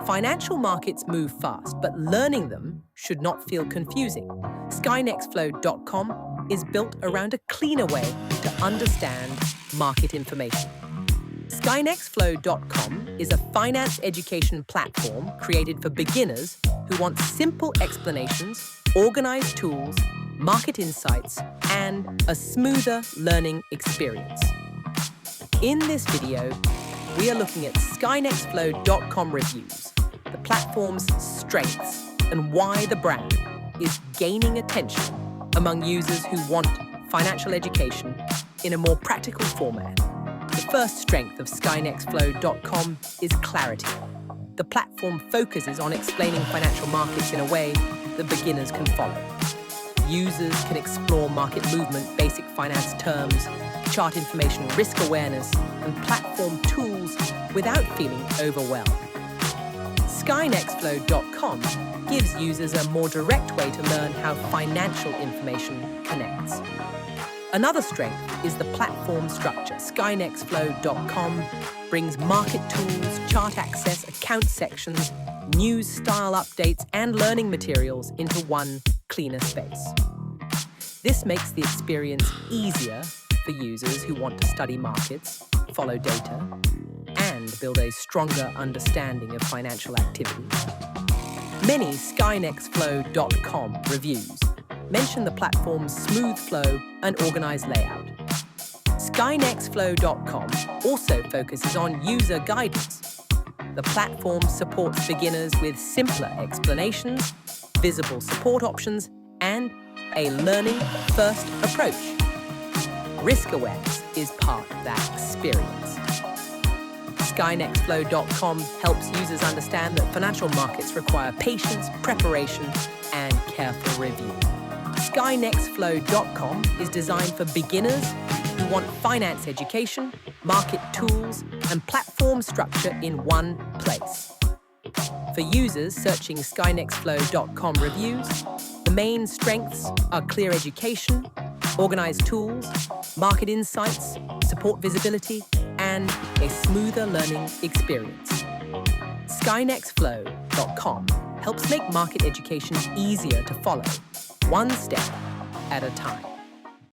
Financial markets move fast, but learning them should not feel confusing. SkynexFlow.com is built around a cleaner way to understand market information. SkynexFlow.com is a finance education platform created for beginners who want simple explanations, organized tools, market insights, and a smoother learning experience. In this video, we are looking at SkynexFlow.com reviews, the platform's strengths, and why the brand is gaining attention among users who want financial education in a more practical format. The first strength of SkynexFlow.com is clarity. The platform focuses on explaining financial markets in a way that beginners can follow. Users can explore market movement, basic finance terms, chart information, risk awareness, and platform tools without feeling overwhelmed. SkynexFlow.com gives users a more direct way to learn how financial information connects. Another strength is the platform structure. SkynexFlow.com brings market tools, chart access, account sections, news style updates, and learning materials into one cleaner space. This makes the experience easier for users who want to study markets, follow data, and build a stronger understanding of financial activity. Many SkynexFlow.com reviews mention the platform's smooth flow and organized layout. SkynexFlow.com also focuses on user guidance. The platform supports beginners with simpler explanations, visible support options, and a learning-first approach. Risk awareness is part of that experience. SkynexFlow.com helps users understand that financial markets require patience, preparation, and careful review. SkynexFlow.com is designed for beginners who want finance education, market tools, and platform structure in one place. For users searching SkynexFlow.com reviews, the main strengths are clear education, organized tools, market insights, support visibility, and a smoother learning experience. SkynexFlow.com helps make market education easier to follow, one step at a time.